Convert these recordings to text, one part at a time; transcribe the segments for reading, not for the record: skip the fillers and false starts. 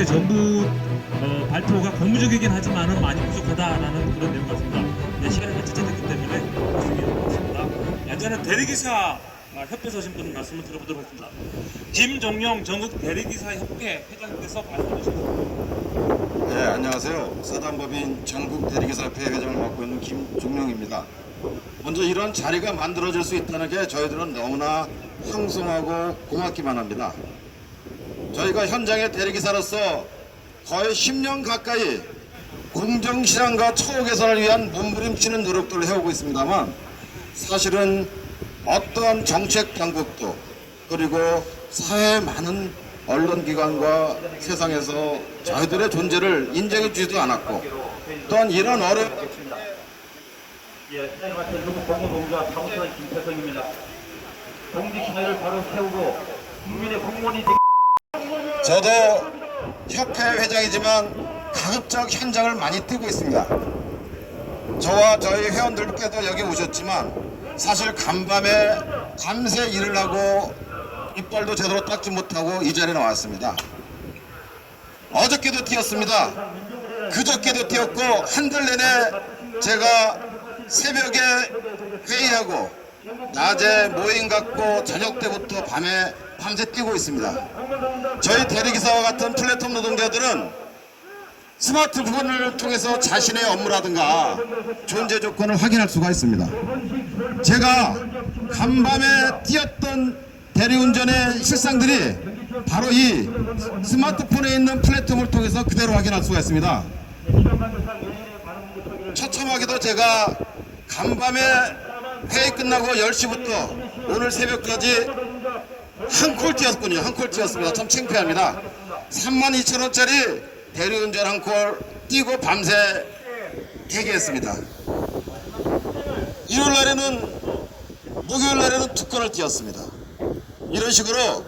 이제 정부 발표가 고무적이긴 하지만은 많이 부족하다라는 그런 내용 같습니다. 네, 시간이 지체됐기 때문에 말씀이 없습니다. 저는 대리기사 협회 오신 분 말씀을 들어보도록 하겠습니다. 김종용 전국 대리기사 협회 회장님께서 말씀해 주셨습니다. 네, 안녕하세요. 사단법인 전국 대리기사협회 회장을 맡고 있는 김종용입니다. 먼저 이런 자리가 만들어질 수 있다는 게 저희들은 너무나 황송하고 고맙기만 합니다. 저희가 현장의 대리기사로서 거의 10년 가까이 공정시장과 처우 개선을 위한 몸부림치는 노력들을 해오고 있습니다만, 사실은 어떠한 정책 당국도 그리고 사회의 많은 언론기관과 세상에서 저희들의 존재를 인정해 주지도 않았고, 또한 이런 회장님한테 공무노무자 사무처장 김태성입니다. 공직신뢰를 바로 세우고 국민의 공무원이 저도 협회 회장이지만 가급적 현장을 많이 뛰고 있습니다. 저와 저희 회원들께도 여기 오셨지만 사실 간밤에 밤새 일을 하고 이빨도 제대로 닦지 못하고 이 자리에 나왔습니다. 어저께도 뛰었습니다. 그저께도 뛰었고, 한 달 내내 제가 새벽에 회의하고 낮에 모임 갖고 저녁 때부터 밤새 뛰고 있습니다. 저희 대리기사와 같은 플랫폼 노동자들은 스마트폰을 통해서 자신의 업무라든가 존재 조건을 확인할 수가 있습니다. 제가 간밤에 뛰었던 대리운전의 실상들이 바로 이 스마트폰에 있는 플랫폼을 통해서 그대로 확인할 수가 있습니다. 처참하게도 제가 간밤에 회의 끝나고 10시부터 오늘 새벽까지 한 콜 뛰었군요. 한 콜 뛰었습니다. 참 창피합니다. 32,000원짜리 대리운전 한 콜 뛰고 밤새 대기했습니다. 목요일 날에는 2건을 뛰었습니다. 이런 식으로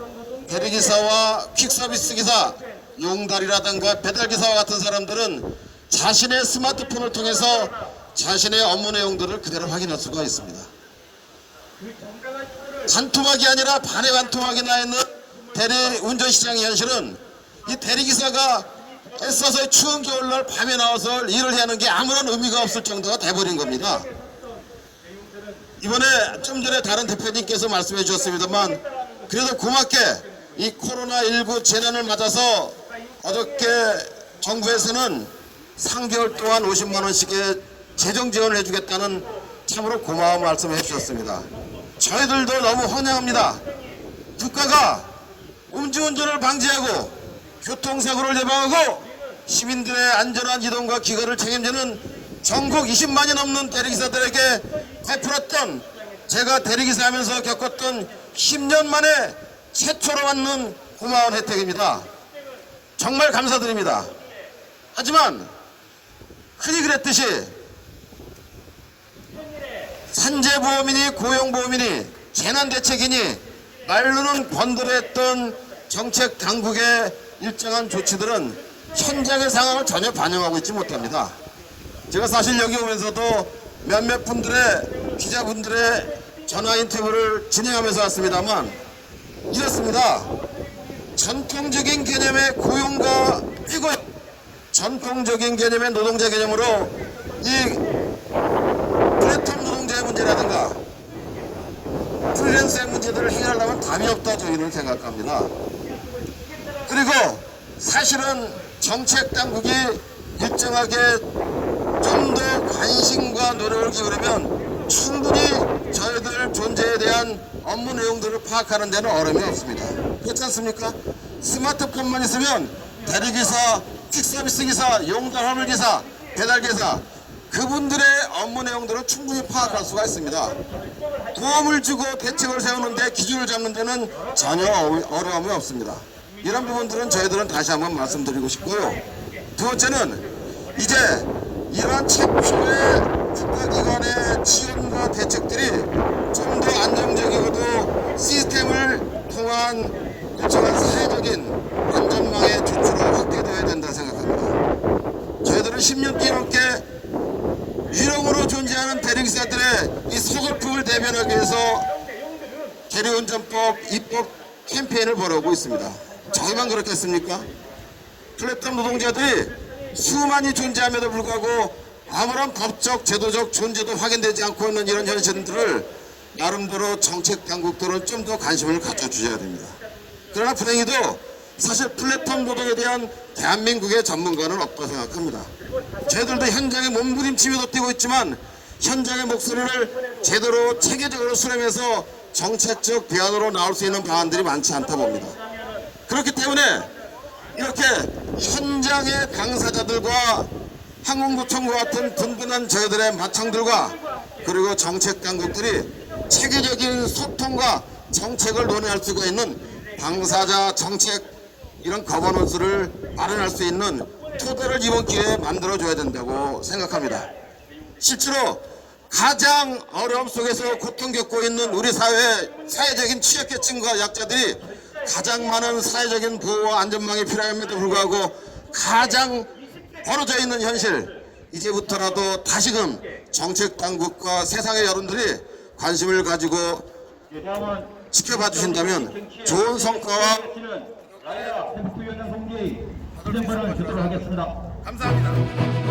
대리기사와 퀵서비스 기사, 용달이라든가 배달기사와 같은 사람들은 자신의 스마트폰을 통해서 자신의 업무 내용들을 그대로 확인할 수가 있습니다. 반토막이 아니라 반의 반토막이 나 있는 대리운전 시장의 현실은 이 대리기사가 애써서 추운 겨울날 밤에 나와서 일을 해야 하는 게 아무런 의미가 없을 정도가 돼버린 겁니다. 이번에 좀 전에 다른 대표님께서 말씀해 주셨습니다만, 그래도 고맙게 이 코로나19 재난을 맞아서 어저께 정부에서는 3개월 동안 50만원씩의 재정 지원을 해주겠다는 참으로 고마운 말씀을 해주셨습니다. 저희들도 너무 환영합니다. 국가가 음주운전을 방지하고 교통사고를 예방하고 시민들의 안전한 이동과 귀가를 책임지는 전국 20만이 넘는 대리기사들에게 베풀었던, 제가 대리기사 하면서 겪었던 10년 만에 최초로 받는 고마운 혜택입니다. 정말 감사드립니다. 하지만 흔히 그랬듯이 산재보험이니 고용보험이니 재난대책이니 말로는 권고했던 정책 당국의 일정한 조치들은 현장의 상황을 전혀 반영하고 있지 못합니다. 제가 사실 여기 오면서도 몇몇 분들의 기자분들의 전화 인터뷰를 진행하면서 왔습니다만, 이렇습니다. 전통적인 개념의 고용과 피고, 전통적인 개념의 노동자 개념으로 이 플랫폼 노동자의 문제라든가 프리랜서의 문제들을 해결하려면 답이 없다 저희는 생각합니다. 그리고 사실은 정책 당국이 일정하게 좀 더 관심과 노력을 기울이면 충분히 저희들 존재에 대한 업무 내용들을 파악하는 데는 어려움이 없습니다. 그렇지 않습니까? 스마트폰만 있으면 대리기사, 퀵서비스 기사, 용달 화물기사, 배달기사, 그분들의 업무 내용들을 충분히 파악할 수가 있습니다. 도움을 주고 대책을 세우는데, 기준을 잡는 데는 전혀 어려움이 없습니다. 이런 부분들은 저희들은 다시 한번 말씀드리고 싶고요. 두 번째는 이제 이러한 최초의 국가기관의 지원과 대책들이 좀 더 안정적이고도 시스템을 통한 일정한 사회적인 안전망의 조치로 확대되어야 된다 생각합니다. 저희들은 10년 넘게 유령으로 존재하는 대리기사들의 이 서글픔을 대변하기 위해서 대리운전법 입법 캠페인을 벌여오고 있습니다. 저희만 그렇겠습니까? 플랫폼 노동자들이 수많이 존재함에도 불구하고 아무런 법적 제도적 존재도 확인되지 않고 있는 이런 현실들을 나름대로 정책 당국들은 좀 더 관심을 가져주셔야 됩니다. 그러나 불행히도 사실 플랫폼 노동에 대한 대한민국의 전문가는 없다고 생각합니다. 저희들도 현장에 몸부림치며도 뛰고 있지만 현장의 목소리를 제대로 체계적으로 수렴해서 정책적 대안으로 나올 수 있는 방안들이 많지 않다 봅니다. 그렇기 때문에 이렇게 현장의 당사자들과 항공구청과 같은 든든한 저희들의 마청들과 그리고 정책 당국들이 체계적인 소통과 정책을 논의할 수가 있는 당사자 정책 이런 거버넌스를 마련할 수 있는 토대를 이번 기회에 만들어줘야 된다고 생각합니다. 실제로 가장 어려움 속에서 고통 겪고 있는 우리 사회적인 취약계층과 약자들이 가장 많은 사회적인 보호와 안전망이 필요함에도 불구하고 가장 벌어져 있는 현실, 이제부터라도 다시금 정책 당국과 세상의 여러분들이 관심을 가지고 지켜봐 주신다면 좋은 성과와 라이라 세북위원장 동지의 시정권을 주도록 하겠습니다. 감사합니다.